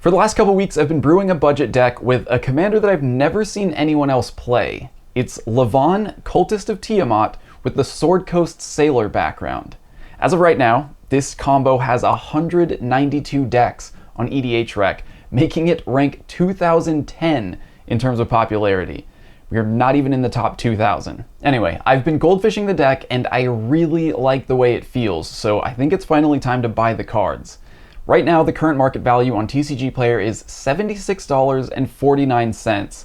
For the last couple weeks, I've been brewing a budget deck with a commander that I've never seen anyone else play. It's Levon, Cultist of Tiamat, with the Sword Coast Sailor background. As of right now, this combo has 192 decks on EDHREC, making it rank 2010 in terms of popularity. We are not even in the top 2,000. Anyway, I've been goldfishing the deck and I really like the way it feels, so I think it's finally time to buy the cards. Right now, the current market value on TCG Player is $76.49,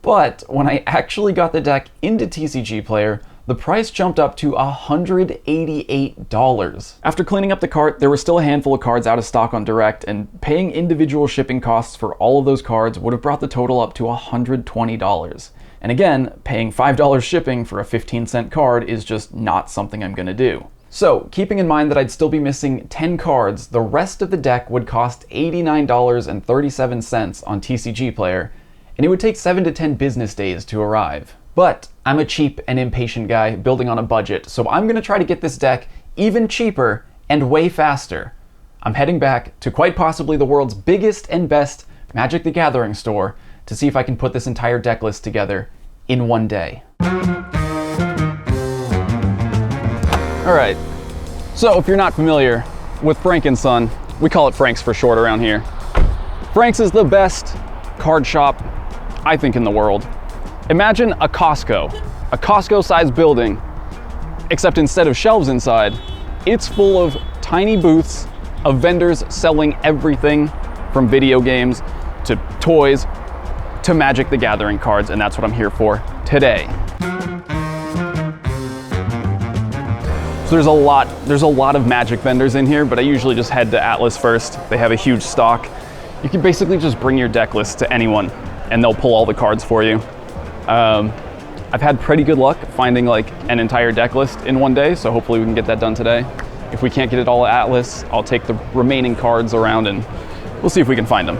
but when I actually got the deck into TCG Player, the price jumped up to $188. After cleaning up the cart, there were still a handful of cards out of stock on Direct, and paying individual shipping costs for all of those cards would have brought the total up to $120. And again, paying $5 shipping for a 15-cent card is just not something I'm gonna do. So, keeping in mind that I'd still be missing 10 cards, the rest of the deck would cost $89.37 on TCG Player, and it would take 7 to 10 business days to arrive. But I'm a cheap and impatient guy building on a budget, so I'm gonna try to get this deck even cheaper and way faster. I'm heading back to quite possibly the world's biggest and best Magic the Gathering store to see if I can put this entire deck list together in one day. Alright, so if you're not familiar with Frank & Son, we call it Frank's for short around here. Frank's is the best card shop, I think, in the world. Imagine a Costco-sized building, except instead of shelves inside, it's full of tiny booths of vendors selling everything from video games to toys to Magic the Gathering cards, and that's what I'm here for today. So there's a lot of Magic vendors in here, but I usually just head to Atlas first. They have a huge stock. You can basically just bring your deck list to anyone and they'll pull all the cards for you. I've had pretty good luck finding like an entire deck list in one day, so hopefully we can get that done today. If we can't get it all at Atlas, I'll take the remaining cards around and we'll see if we can find them.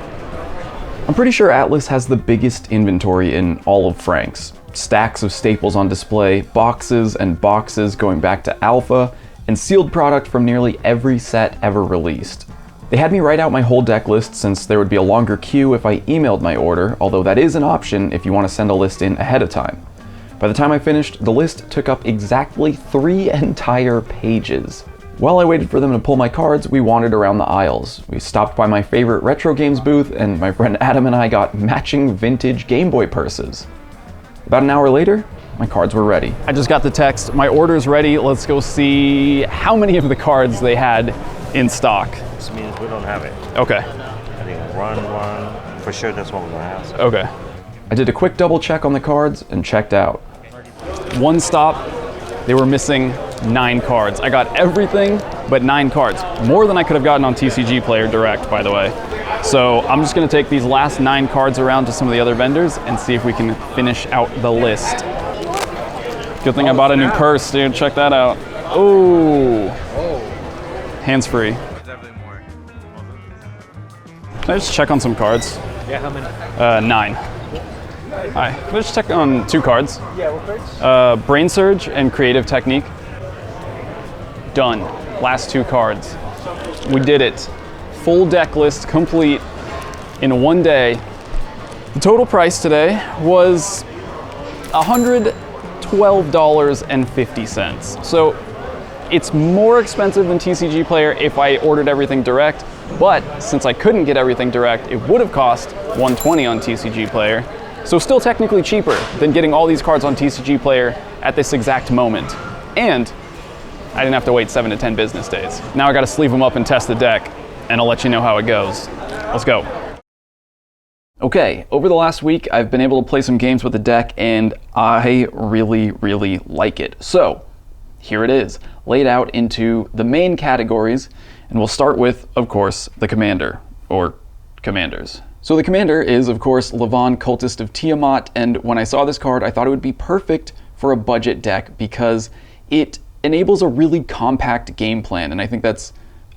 I'm pretty sure Atlas has the biggest inventory in all of Frank's. Stacks of staples on display, boxes and boxes going back to Alpha, and sealed product from nearly every set ever released. They had me write out my whole deck list since there would be a longer queue if I emailed my order, although that is an option if you want to send a list in ahead of time. By the time I finished, the list took up exactly 3 entire pages. While I waited for them to pull my cards, we wandered around the aisles. We stopped by my favorite retro games booth, and my friend Adam and I got matching vintage Game Boy purses. About an hour later, my cards were ready. I just got the text, my order's ready, let's go see how many of the cards they had in stock. This means we don't have it. Okay. I think one, for sure that's what we're gonna have. So. Okay. I did a quick double check on the cards and checked out. One stop, they were missing 9 cards. I got everything but 9 cards. More than I could have gotten on TCG Player Direct, by the way. So I'm just gonna take these last 9 cards around to some of the other vendors and see if we can finish out the list. Good thing I bought a new purse, dude. Check that out. Oh. Hands-free. Can I just check on some cards? Yeah, how many? 9. Hi. Can I just check on 2 cards? Yeah, what cards? Brain Surge and Creative Technique. Done. Last 2 cards. We did it. Full deck list complete in one day. The total price today was $112.50. So it's more expensive than TCG Player if I ordered everything direct, but since I couldn't get everything direct, it would have cost $120 on TCG Player. So still technically cheaper than getting all these cards on TCG Player at this exact moment. And I didn't have to wait 7 to 10 business days. Now I gotta sleeve them up and test the deck, and I'll let you know how it goes. Let's go. Okay, over the last week, I've been able to play some games with the deck, and I really, really like it. So, here it is, laid out into the main categories, and we'll start with, of course, the commander, or commanders. So the commander is, of course, Levon, Cultist of Tiamat, and when I saw this card, I thought it would be perfect for a budget deck because it enables a really compact game plan, and I think that's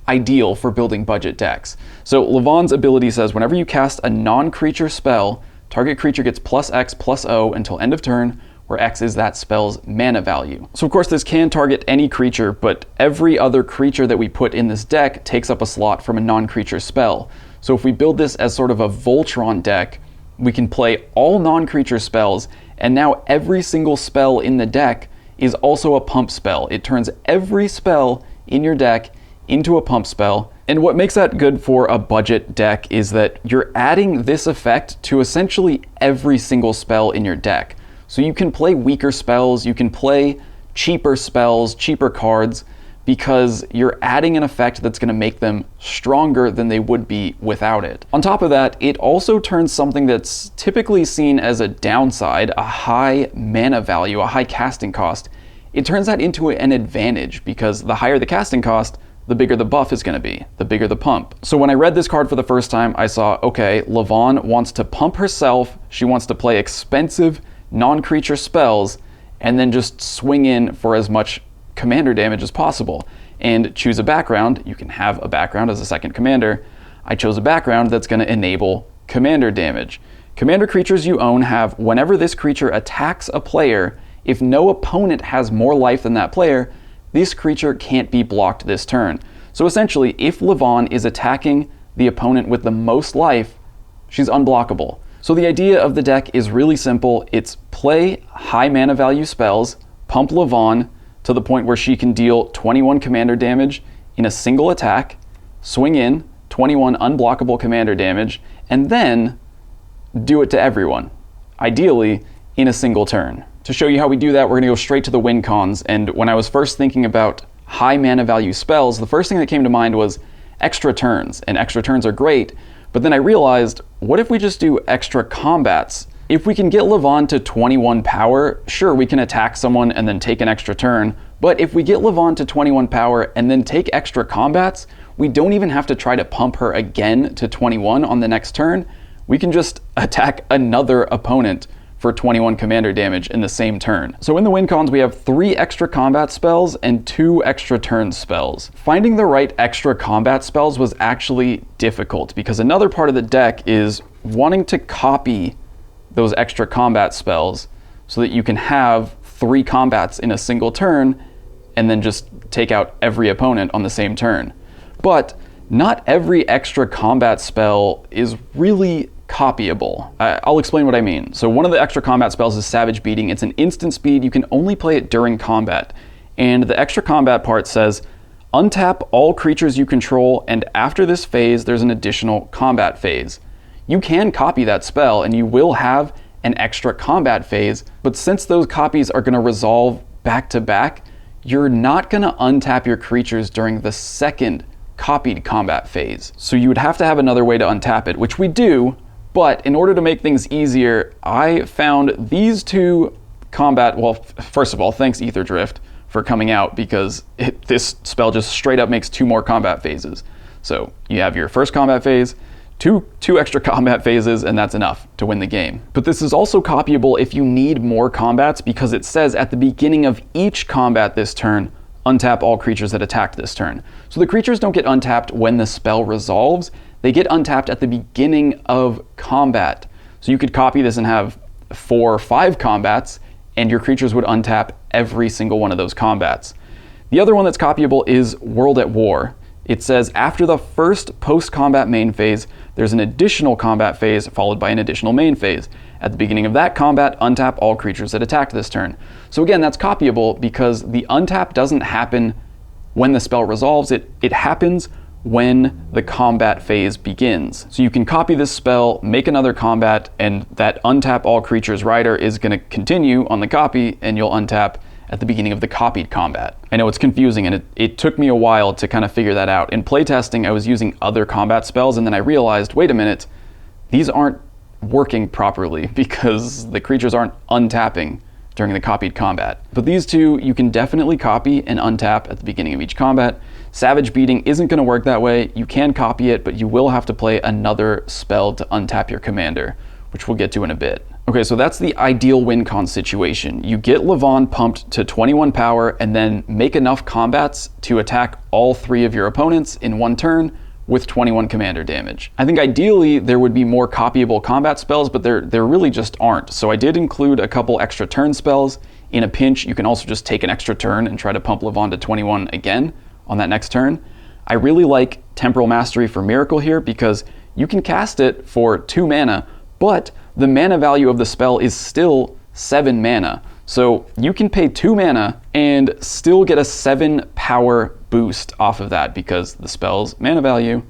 ideal for building budget decks. So Levon's ability says whenever you cast a non-creature spell, target creature gets +X/+O until end of turn, where X is that spell's mana value. So of course this can target any creature, but every other creature that we put in this deck takes up a slot from a non-creature spell. So if we build this as sort of a Voltron deck, we can play all non-creature spells, and now every single spell in the deck is also a pump spell. It turns every spell in your deck into a pump spell. And what makes that good for a budget deck is that you're adding this effect to essentially every single spell in your deck. So you can play weaker spells, you can play cheaper spells, cheaper cards, because you're adding an effect that's going to make them stronger than they would be without it. On top of that, it also turns something that's typically seen as a downside, a high mana value, a high casting cost, it turns that into an advantage, because the higher the casting cost, the bigger the buff is going to be, the bigger the pump. So when I read this card for the first time, I saw, okay, Levon wants to pump herself, she wants to play expensive non-creature spells, and then just swing in for as much commander damage as possible, and choose a background. You can have a background as a second commander. I chose a background that's going to enable commander damage. Commander creatures you own have, whenever this creature attacks a player, if no opponent has more life than that player, this creature can't be blocked this turn. So essentially, if Levon is attacking the opponent with the most life, she's unblockable. So the idea of the deck is really simple. It's play high mana value spells, pump Levon to the point where she can deal 21 commander damage in a single attack, swing in 21 unblockable commander damage, and then do it to everyone, ideally in a single turn. To show you how we do that, we're going to go straight to the win cons. And when I was first thinking about high mana value spells, the first thing that came to mind was extra turns, and extra turns are great, but then I realized, what if we just do extra combats? If we can get Levon to 21 power, sure, we can attack someone and then take an extra turn, but if we get Levon to 21 power and then take extra combats, we don't even have to try to pump her again to 21 on the next turn. We can just attack another opponent for 21 commander damage in the same turn. So in the win cons, we have 3 extra combat spells and 2 extra turn spells. Finding the right extra combat spells was actually difficult, because another part of the deck is wanting to copy those extra combat spells so that you can have 3 combats in a single turn and then just take out every opponent on the same turn. But not every extra combat spell is really copyable. I'll explain what I mean. So one of the extra combat spells is Savage Beating. It's an instant speed. You can only play it during combat. And the extra combat part says, untap all creatures you control, and after this phase, there's an additional combat phase. You can copy that spell and you will have an extra combat phase, but since those copies are going to resolve back to back, you're not going to untap your creatures during the second copied combat phase. So you would have to have another way to untap it, which we do, but in order to make things easier, I found these 2 combat, well, first of all, thanks Ether Drift for coming out, because this spell just straight up makes 2 more combat phases. So you have your first combat phase, two extra combat phases, and that's enough to win the game. But this is also copyable if you need more combats, because it says at the beginning of each combat this turn, untap all creatures that attacked this turn. So the creatures don't get untapped when the spell resolves, they get untapped at the beginning of combat. So you could copy this and have 4 or 5 combats, and your creatures would untap every single one of those combats. The other one that's copyable is World at War. It says after the first post-combat main phase, there's an additional combat phase followed by an additional main phase. At the beginning of that combat, untap all creatures that attacked this turn. So again, that's copyable because the untap doesn't happen when the spell resolves. It happens when the combat phase begins. So you can copy this spell, make another combat, and that untap all creatures rider is going to continue on the copy, and you'll untap at the beginning of the copied combat. I know it's confusing, and it took me a while to kind of figure that out. In playtesting, I was using other combat spells, and then I realized, wait a minute, these aren't working properly because the creatures aren't untapping during the copied combat. But these 2, you can definitely copy and untap at the beginning of each combat. Savage Beating isn't going to work that way. You can copy it, but you will have to play another spell to untap your commander, which we'll get to in a bit. Okay, so that's the ideal win con situation. You get Levon pumped to 21 power and then make enough combats to attack all 3 of your opponents in one turn with 21 commander damage. I think ideally there would be more copyable combat spells, but there really just aren't. So I did include a couple extra turn spells. In a pinch, you can also just take an extra turn and try to pump Levon to 21 again on that next turn. I really like Temporal Mastery for Miracle here because you can cast it for 2 mana, but the mana value of the spell is still 7 mana. So you can pay 2 mana and still get a 7 power boost off of that because the spell's mana value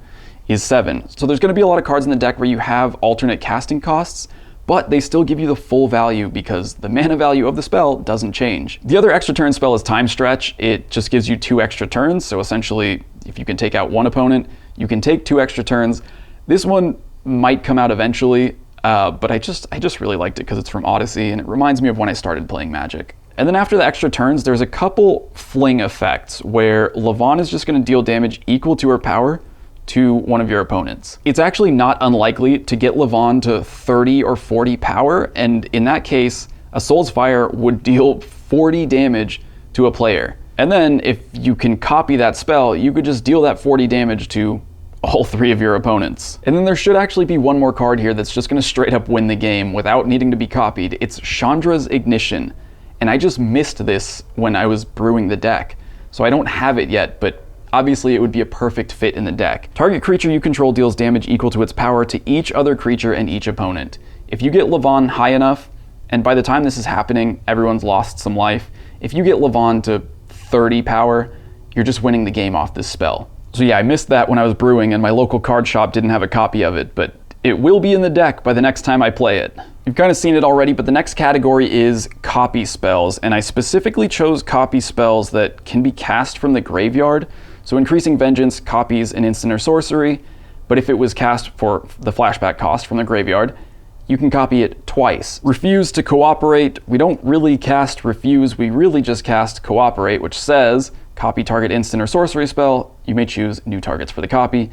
is 7. So there's going to be a lot of cards in the deck where you have alternate casting costs, but they still give you the full value because the mana value of the spell doesn't change. The other extra turn spell is Time Stretch. It just gives you 2 extra turns. So essentially, if you can take out one opponent, you can take 2 extra turns. This one might come out eventually, but I just really liked it because it's from Odyssey and it reminds me of when I started playing Magic. And then after the extra turns, there's a couple fling effects where Levon is just going to deal damage equal to her power to one of your opponents. It's actually not unlikely to get Levon to 30 or 40 power, and in that case, a Soul's Fire would deal 40 damage to a player. And then if you can copy that spell, you could just deal that 40 damage to all 3 of your opponents. And then there should actually be one more card here that's just going to straight up win the game without needing to be copied. It's Chandra's Ignition, and I just missed this when I was brewing the deck, so I don't have it yet, but obviously it would be a perfect fit in the deck. Target creature you control deals damage equal to its power to each other creature and each opponent. If you get Levon high enough, and by the time this is happening, everyone's lost some life, if you get Levon to 30 power, you're just winning the game off this spell. So yeah, I missed that when I was brewing and my local card shop didn't have a copy of it, but it will be in the deck by the next time I play it. You've kind of seen it already, but the next category is copy spells, and I specifically chose copy spells that can be cast from the graveyard. So Increasing Vengeance copies an instant or sorcery, but if it was cast for the flashback cost from the graveyard, you can copy it twice. Refuse to Cooperate, we don't really cast Refuse, we really just cast Cooperate, which says, copy target instant or sorcery spell, you may choose new targets for the copy,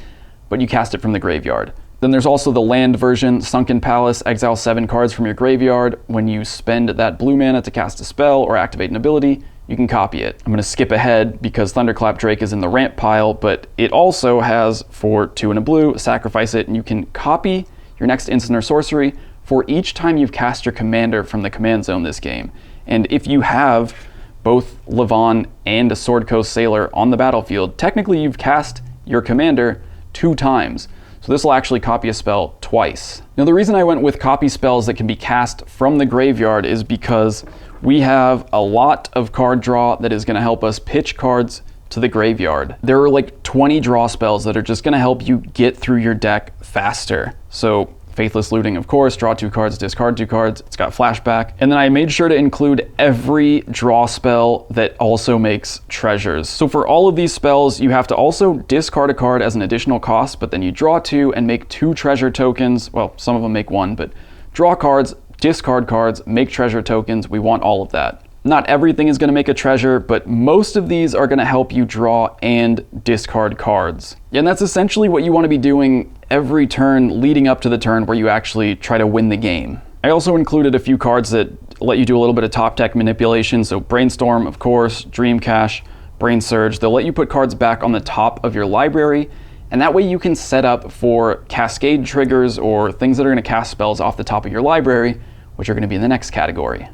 but you cast it from the graveyard. Then there's also the land version, Sunken Palace, exile 7 cards from your graveyard. When you spend that blue mana to cast a spell or activate an ability, you can copy it. I'm going to skip ahead because Thunderclap Drake is in the ramp pile, but it also has for 2 and a blue, sacrifice it, and you can copy your next instant or sorcery for each time you've cast your commander from the command zone this game. And if you have both Levon and a Sword Coast Sailor on the battlefield, technically you've cast your commander 2 times. So this will actually copy a spell twice. Now the reason I went with copy spells that can be cast from the graveyard is because we have a lot of card draw that is going to help us pitch cards to the graveyard. There are like 20 draw spells that are just going to help you get through your deck faster. So Faithless Looting, of course, draw 2 cards, discard 2 cards, it's got flashback. And then I made sure to include every draw spell that also makes treasures. So for all of these spells, you have to also discard a card as an additional cost, but then you draw 2 and make 2 treasure tokens. Well, some of them make 1, but draw cards, discard cards, make treasure tokens. We want all of that. Not everything is going to make a treasure, but most of these are going to help you draw and discard cards. And that's essentially what you want to be doing every turn leading up to the turn where you actually try to win the game. I also included a few cards that let you do a little bit of top deck manipulation. So Brainstorm, of course, Dream Cache, Brain Surge. They'll let you put cards back on the top of your library, and that way you can set up for cascade triggers or things that are going to cast spells off the top of your library, which are going to be in the next category.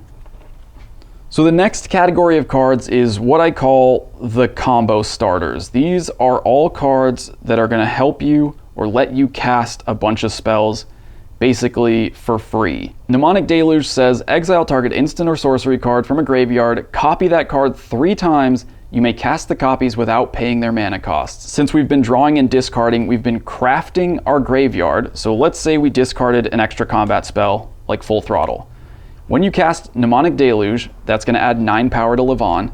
So the next category of cards is what I call the combo starters. These are all cards that are going to help you or let you cast a bunch of spells basically for free. Mnemonic Deluge says exile target instant or sorcery card from a graveyard, copy that card 3 times, you may cast the copies without paying their mana costs. Since we've been drawing and discarding, we've been crafting our graveyard. So let's say we discarded an extra combat spell like Full Throttle. When you cast Mnemonic Deluge, that's going to add 9 power to Levon.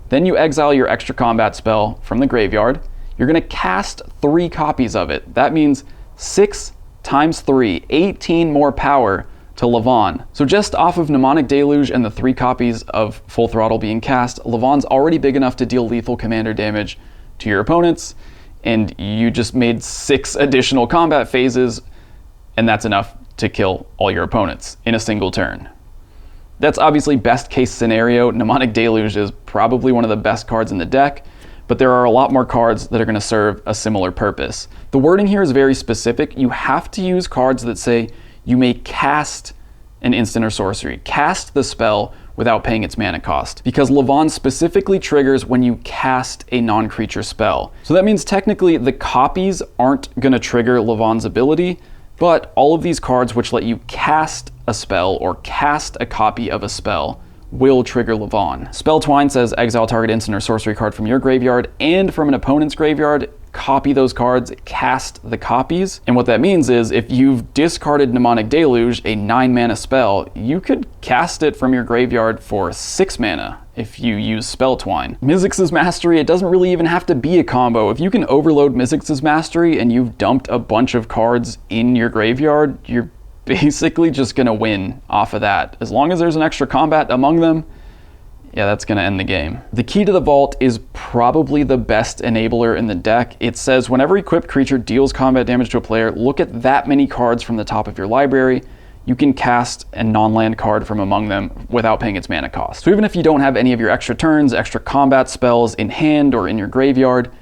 Then you exile your extra combat spell from the graveyard. You're going to cast 3 copies of it. That means 6 times 3, 18 more power to Levon. So just off of Mnemonic Deluge and the 3 copies of Full Throttle being cast, Levon's already big enough to deal lethal commander damage to your opponents, and you just made 6 additional combat phases, and that's enough to kill all your opponents in a single turn. That's obviously best case scenario. Mnemonic Deluge is probably one of the best cards in the deck, but there are a lot more cards that are going to serve a similar purpose. The wording here is very specific. You have to use cards that say you may cast an instant or sorcery. Cast the spell without paying its mana cost, because Levon specifically triggers when you cast a non-creature spell. So that means technically the copies aren't going to trigger Levon's ability, but all of these cards which let you cast a spell or cast a copy of a spell will trigger Levon. Spell Twine says exile target instant or sorcery card from your graveyard and from an opponent's graveyard, copy those cards, cast the copies. And what that means is if you've discarded Mnemonic Deluge, a 9 mana spell, you could cast it from your graveyard for 6 mana if you use Spell Twine. Mizzix's Mastery, it doesn't really even have to be a combo. If you can overload Mizzix's Mastery and you've dumped a bunch of cards in your graveyard, you're basically just gonna win off of that. As long as there's an extra combat among them, yeah, that's gonna end the game. The Key to the Vault is probably the best enabler in the deck. It says whenever equipped creature deals combat damage to a player, look at that many cards from the top of your library. You can cast a non-land card from among them without paying its mana cost. So even if you don't have any of your extra turns, extra combat spells in hand or in your graveyard,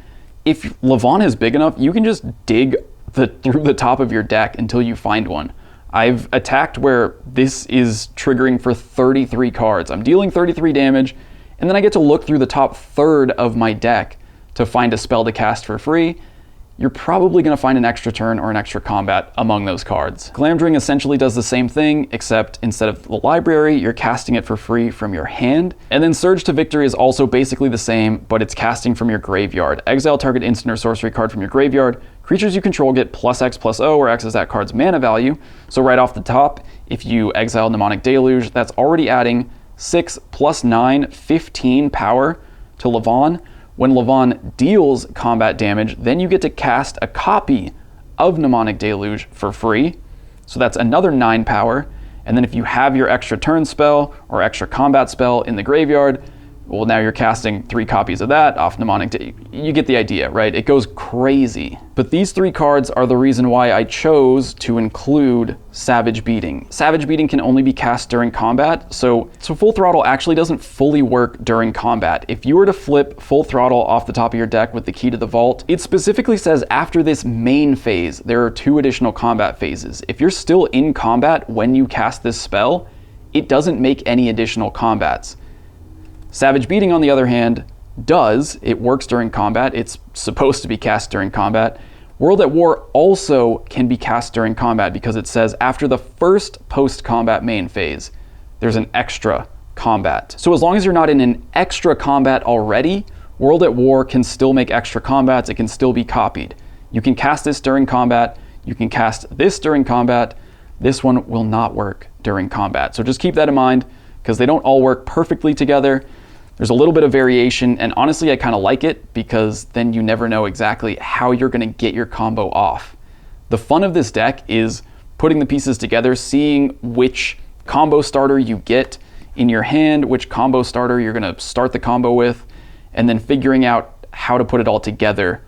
if Levon is big enough, you can just dig through the top of your deck until you find one. I've attacked where this is triggering for 33 cards. I'm dealing 33 damage, and then I get to look through the top third of my deck to find a spell to cast for free. You're probably going to find an extra turn or an extra combat among those cards. Glamdring essentially does the same thing, except instead of the library, you're casting it for free from your hand. And then Surge to Victory is also basically the same, but it's casting from your graveyard. Exile target instant or sorcery card from your graveyard. Creatures you control get +X/+O, where X is that card's mana value. So right off the top, if you exile Mnemonic Deluge, that's already adding 6 + 9, 15 power to Levon. When Levon deals combat damage, then you get to cast a copy of Mnemonic Deluge for free. So that's another 9 power. And then if you have your extra turn spell or extra combat spell in the graveyard, well, now you're casting 3 copies of that off Mnemonic Deluge. You get the idea, right? It goes crazy. But these 3 cards are the reason why I chose to include Savage Beating. Savage Beating can only be cast during combat, so Full Throttle actually doesn't fully work during combat. If you were to flip Full Throttle off the top of your deck with the Key to the Vault, it specifically says after this main phase, there are 2 additional combat phases. If you're still in combat when you cast this spell, it doesn't make any additional combats. Savage Beating, on the other hand, does. It works during combat. It's supposed to be cast during combat. World at War also can be cast during combat because it says after the first post-combat main phase, there's an extra combat. So as long as you're not in an extra combat already, World at War can still make extra combats. It can still be copied. You can cast this during combat. You can cast this during combat. This one will not work during combat. So just keep that in mind because they don't all work perfectly together. There's a little bit of variation, and honestly, I kind of like it because then you never know exactly how you're going to get your combo off. The fun of this deck is putting the pieces together, seeing which combo starter you get in your hand, which combo starter you're going to start the combo with, and then figuring out how to put it all together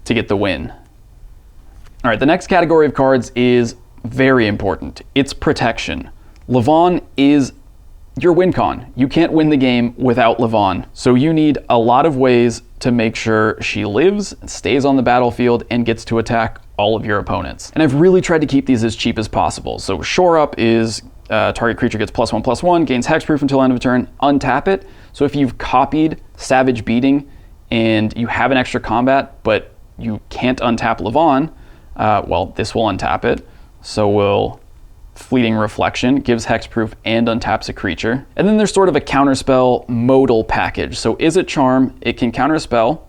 to get the win. All right, the next category of cards is very important. It's protection. Levon is your win con. You can't win the game without Levon. So you need a lot of ways to make sure she lives, stays on the battlefield, and gets to attack all of your opponents. And I've really tried to keep these as cheap as possible. So Shore Up is target creature gets +1/+1, gains hexproof until end of turn, untap it. So if you've copied Savage Beating and you have an extra combat, but you can't untap Levon, well, this will untap it. So we'll Fleeting Reflection, gives hexproof and untaps a creature. And then there's sort of a counterspell modal package. So is it Charm? It can counterspell.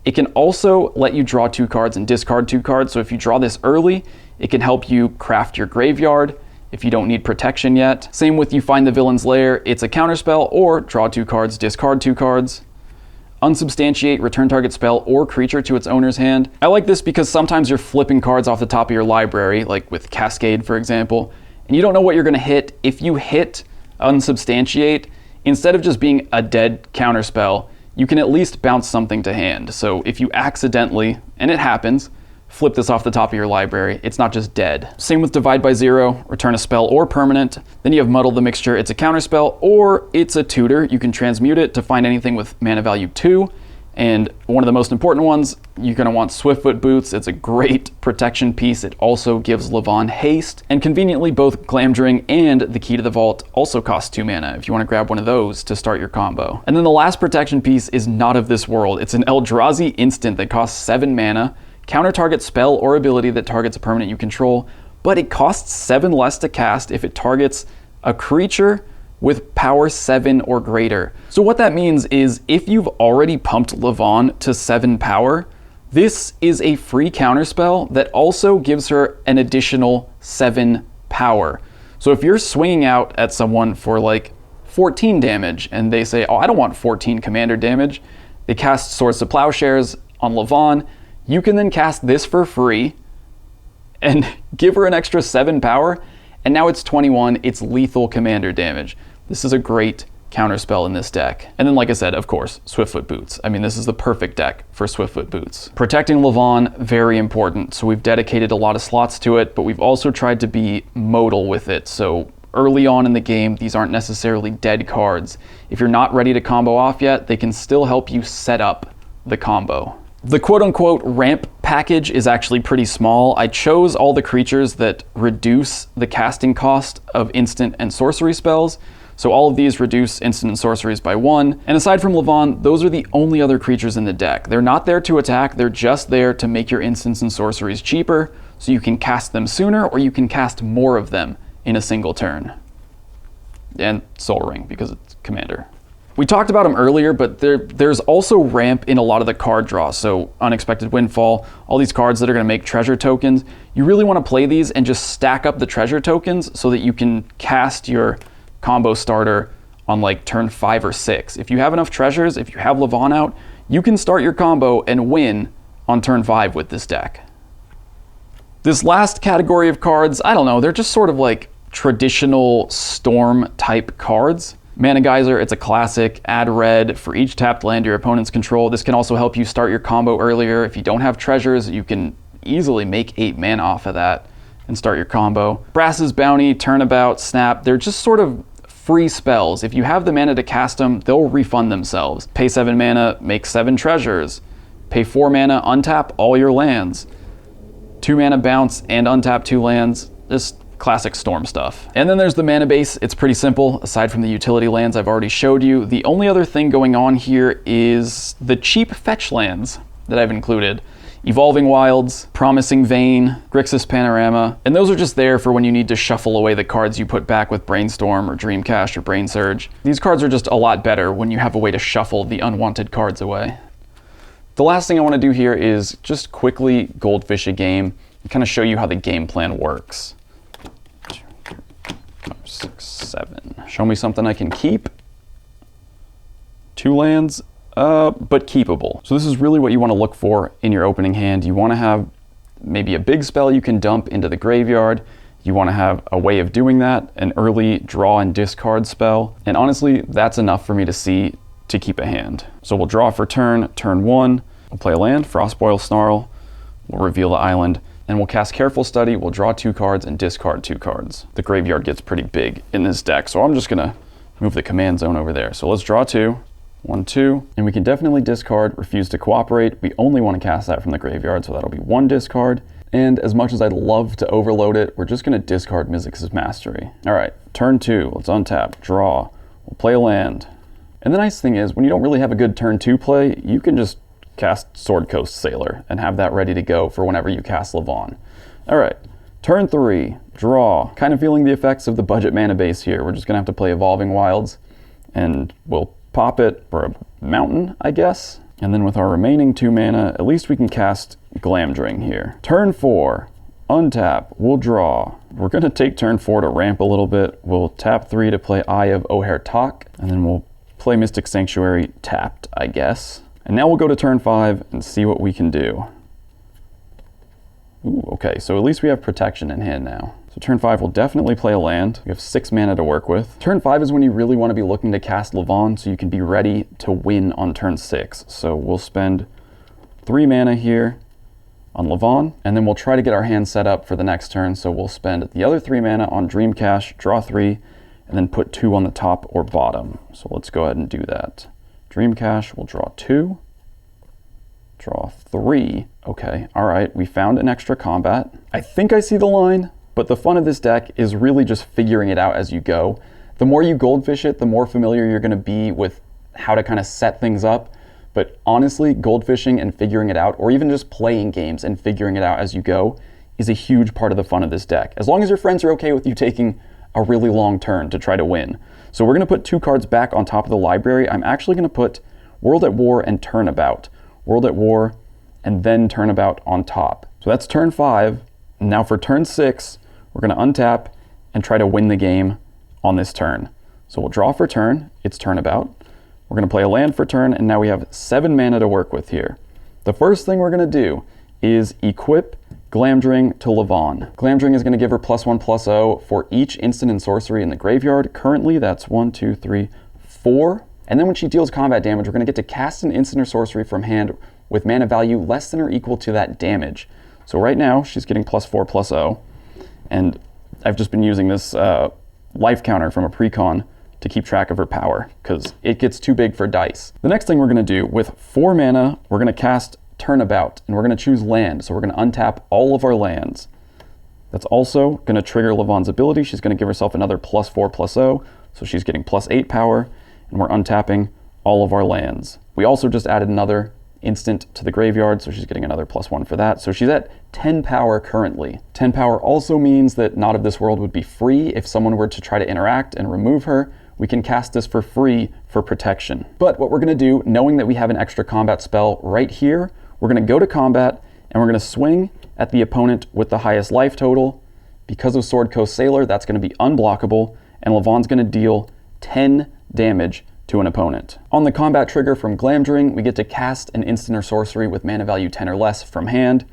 It can also let you draw 2 cards and discard 2 cards. So if you draw this early, it can help you craft your graveyard if you don't need protection yet. Same with you find the villain's lair. It's a counterspell, or draw 2 cards, discard 2 cards. Unsubstantiate, return target spell or creature to its owner's hand. I like this because sometimes you're flipping cards off the top of your library, like with Cascade, for example, and you don't know what you're going to hit. If you hit Unsubstantiate, instead of just being a dead counterspell, you can at least bounce something to hand. So if you accidentally, and it happens, flip this off the top of your library, it's not just dead. Same with Divide by Zero, return a spell or permanent. Then you have Muddle the Mixture, it's a counterspell or it's a tutor. You can transmute it to find anything with mana value 2, And one of the most important ones, you're going to want Swiftfoot Boots. It's a great protection piece. It also gives Levon haste. And conveniently, both Glamdring and the Key to the Vault also cost 2 mana if you want to grab one of those to start your combo. And then the last protection piece is not of this world. It's an Eldrazi instant that costs 7 mana, counter target spell or ability that targets a permanent you control, but it costs 7 less to cast if it targets a creature with power 7 or greater. So what that means is if you've already pumped Levon to 7 power, this is a free counterspell that also gives her an additional 7 power. So if you're swinging out at someone for like 14 damage and they say, oh, I don't want 14 commander damage, they cast Swords to Plowshares on Levon, you can then cast this for free and give her an extra 7 power, and now it's 21, it's lethal commander damage. This is a great counterspell in this deck. And then, like I said, of course, Swiftfoot Boots. I mean, this is the perfect deck for Swiftfoot Boots. Protecting Levon, very important. So we've dedicated a lot of slots to it, but we've also tried to be modal with it. So early on in the game, these aren't necessarily dead cards. If you're not ready to combo off yet, they can still help you set up the combo. The quote-unquote ramp package is actually pretty small. I chose all the creatures that reduce the casting cost of instant and sorcery spells. So all of these reduce instant and sorceries by 1. And aside from Levon, those are the only other creatures in the deck. They're not there to attack, they're just there to make your instants and sorceries cheaper, so you can cast them sooner or you can cast more of them in a single turn. And Soul Ring, because it's commander. We talked about them earlier, but there's also ramp in a lot of the card draw. So Unexpected Windfall, all these cards that are going to make treasure tokens. You really want to play these and just stack up the treasure tokens so that you can cast your combo starter on like turn 5 or 6. If you have enough treasures, if you have Levon out, you can start your combo and win on turn 5 with this deck. This last category of cards, I don't know, they're just sort of like traditional storm type cards. Mana Geyser, it's a classic. Add red for each tapped land your opponents control. This can also help you start your combo earlier. If you don't have treasures, you can easily make 8 mana off of that and start your combo. Brass's Bounty, Turnabout, Snap, they're just sort of free spells. If you have the mana to cast them, they'll refund themselves. Pay 7 mana, make 7 treasures. Pay 4 mana, untap all your lands. 2 mana bounce and untap 2 lands. Just classic storm stuff. And then there's the mana base. It's pretty simple. Aside from the utility lands I've already showed you, the only other thing going on here is the cheap fetch lands that I've included. Evolving Wilds, Promising Vein, Grixis Panorama, and those are just there for when you need to shuffle away the cards you put back with Brainstorm or Dreamcast or Brain Surge. These cards are just a lot better when you have a way to shuffle the unwanted cards away. The last thing I want to do here is just quickly goldfish a game and kind of show you how the game plan works. 6, 7. Show me something I can keep. 2 lands, but keepable. So this is really what you want to look for in your opening hand. You want to have maybe a big spell you can dump into the graveyard. You want to have a way of doing that, an early draw and discard spell. And honestly, that's enough for me to see to keep a hand. So we'll draw for turn 1. We'll play a land, Frostboil Snarl. We'll reveal the island. And we'll cast Careful Study, we'll draw 2 cards and discard 2 cards. The graveyard gets pretty big in this deck, so I'm just gonna move the command zone over there. So let's draw 2, 1, 2, and we can definitely discard Refuse to Cooperate. We only want to cast that from the graveyard, so that'll be 1 discard. And as much as I'd love to overload it, we're just gonna discard Mizzix's Mastery. All right, turn 2, let's untap, draw, we'll play a land. And the nice thing is, when you don't really have a good turn 2 play, you can just cast Sword Coast Sailor and have that ready to go for whenever you cast Levon. All right, turn 3, draw. Kind of feeling the effects of the budget mana base here. We're just gonna have to play Evolving Wilds and we'll pop it for a mountain, I guess. And then with our remaining 2 mana, at least we can cast Glamdring here. Turn 4, untap, we'll draw. We're gonna take turn 4 to ramp a little bit. We'll tap 3 to play Eye of Oher-Tak, and then we'll play Mystic Sanctuary tapped, I guess. And now we'll go to turn 5 and see what we can do. Ooh, okay, so at least we have protection in hand now. So turn 5 will definitely play a land. We have 6 mana to work with. Turn 5 is when you really want to be looking to cast Levon so you can be ready to win on turn 6. So we'll spend 3 mana here on Levon, and then we'll try to get our hand set up for the next turn. So we'll spend the other 3 mana on Dreamcast, draw 3, and then put 2 on the top or bottom. So let's go ahead and do that. Dreamcash, we'll draw 2. Draw 3. Okay, all right, we found an extra combat. I think I see the line, but the fun of this deck is really just figuring it out as you go. The more you goldfish it, the more familiar you're going to be with how to kind of set things up. But honestly, goldfishing and figuring it out, or even just playing games and figuring it out as you go, is a huge part of the fun of this deck. As long as your friends are okay with you taking a really long turn to try to win. So we're going to put 2 cards back on top of the library. I'm actually going to put World at War and Turnabout. World at War and then Turnabout on top. So that's turn 5. Now for turn 6, we're going to untap and try to win the game on this turn. So we'll draw for turn. It's Turnabout. We're going to play a land for turn, and now we have 7 mana to work with here. The first thing we're going to do is equip Glamdring to Levon. Glamdring is going to give her +1/+0 for each instant and sorcery in the graveyard. Currently, that's 1, 2, 3, 4. And then when she deals combat damage, we're going to get to cast an instant or sorcery from hand with mana value less than or equal to that damage. So right now, she's getting +4/+0. And I've just been using this life counter from a precon to keep track of her power, because it gets too big for dice. The next thing we're going to do, with 4 mana, we're going to cast Turnabout, and we're going to choose land. So we're going to untap all of our lands. That's also going to trigger Levon's ability. She's going to give herself another +4/+0, so she's getting +8 power, and we're untapping all of our lands. We also just added another instant to the graveyard, so she's getting another +1 for that. So she's at 10 power currently. 10 power also means that Not of This World would be free. If someone were to try to interact and remove her, we can cast this for free for protection. But what we're going to do, knowing that we have an extra combat spell right here, we're going to go to combat, and we're going to swing at the opponent with the highest life total. Because of Sword Coast Sailor, that's going to be unblockable, and Levon's going to deal 10 damage to an opponent. On the combat trigger from Glamdring, we get to cast an instant or sorcery with mana value 10 or less from hand.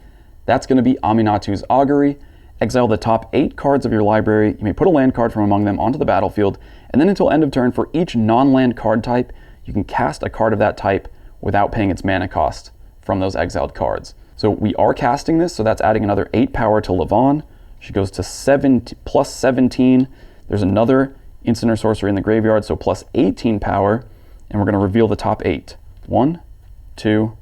That's going to be Aminatu's Augury. Exile the top 8 cards of your library. You may put a land card from among them onto the battlefield, and then until end of turn, for each non-land card type, you can cast a card of that type without paying its mana cost from those exiled cards. So we are casting this, so that's adding another 8 power to Levon. She goes to +17. There's another instant or sorcery in the graveyard, so +18 power, and we're going to reveal the top 8. 1, 2,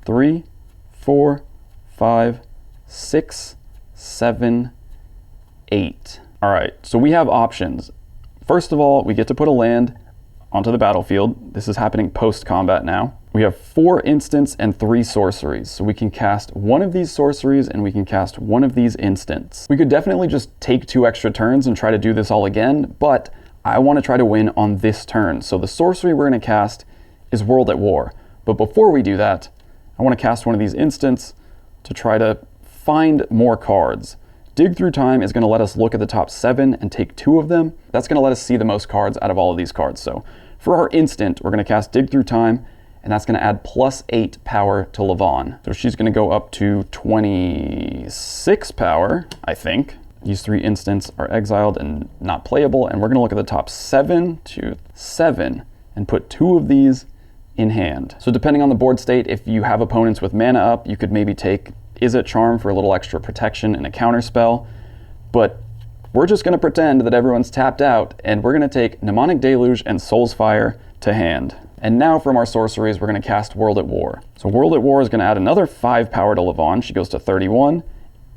3, 4, 5, 6, 7, 8. All right, so we have options. First of all, we get to put a land onto the battlefield. This is happening post-combat now. We have 4 instants and 3 sorceries, so we can cast one of these sorceries and we can cast one of these instants. We could definitely just take 2 extra turns and try to do this all again, but I want to try to win on this turn. So the sorcery we're going to cast is World at War. But before we do that, I want to cast one of these instants to try to find more cards. Dig Through Time is going to let us look at the top 7 and take 2 of them. That's going to let us see the most cards out of all of these cards. So for our instant, we're going to cast Dig Through Time, and that's going to add +8 power to Levon. So she's going to go up to 26 power, I think. These 3 instants are exiled and not playable, and we're going to look at the top 7 to 7 and put 2 of these in hand. So depending on the board state, if you have opponents with mana up, you could maybe take Is It Charm for a little extra protection and a counter spell, but we're just going to pretend that everyone's tapped out, and we're going to take Mnemonic Deluge and Soul's Fire to hand. And now from our sorceries, we're going to cast World at War. So World at War is going to add another 5 power to Levon. She goes to 31.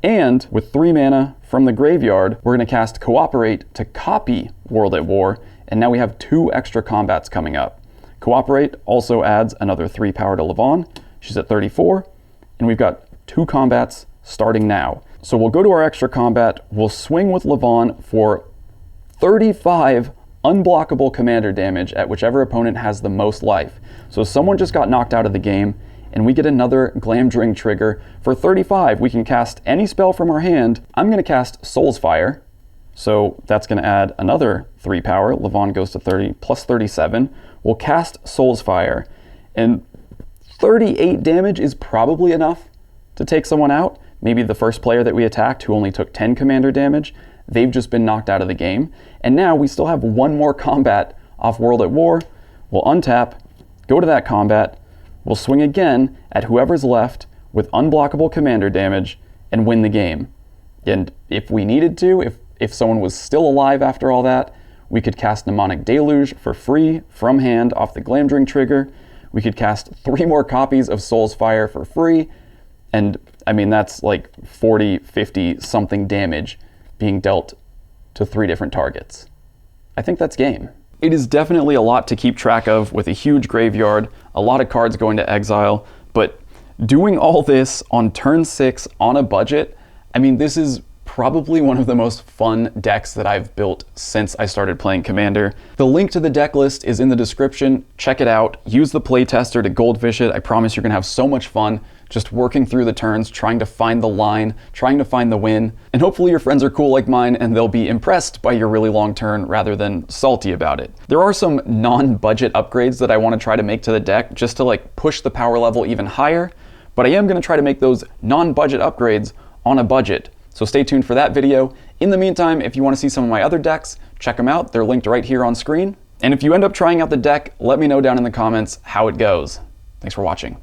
And with 3 mana from the graveyard, we're going to cast Cooperate to copy World at War. And now we have 2 extra combats coming up. Cooperate also adds another 3 power to Levon. She's at 34. And we've got 2 combats starting now. So we'll go to our extra combat. We'll swing with Levon for 35 unblockable commander damage at whichever opponent has the most life. So someone just got knocked out of the game, and we get another Glamdring trigger. For 35, we can cast any spell from our hand. I'm going to cast Soul's Fire, so that's going to add another 3 power. Levon goes to 30 plus 37. We'll cast Soul's Fire, and 38 damage is probably enough to take someone out. Maybe the first player that we attacked who only took 10 commander damage, they've just been knocked out of the game. And now we still have 1 more combat off World at War. We'll untap, go to that combat, we'll swing again at whoever's left with unblockable commander damage and win the game. And if we needed to, if someone was still alive after all that, we could cast Mnemonic Deluge for free from hand off the Glamdring trigger. we could cast 3 more copies of Soulsfire for free, and I mean, that's like 40, 50 something damage being dealt to 3 different targets. I think that's game. It is definitely a lot to keep track of with a huge graveyard, a lot of cards going to exile, but doing all this on turn 6 on a budget, I mean, this is probably one of the most fun decks that I've built since I started playing Commander. The link to the deck list is in the description. Check it out. Use the playtester to goldfish it. I promise you're gonna have so much fun just working through the turns, trying to find the line, trying to find the win. And hopefully your friends are cool like mine and they'll be impressed by your really long turn rather than salty about it. There are some non-budget upgrades that I want to try to make to the deck just to like push the power level even higher, but I am going to try to make those non-budget upgrades on a budget. So stay tuned for that video. In the meantime, if you want to see some of my other decks, check them out. They're linked right here on screen. And if you end up trying out the deck, let me know down in the comments how it goes. Thanks for watching.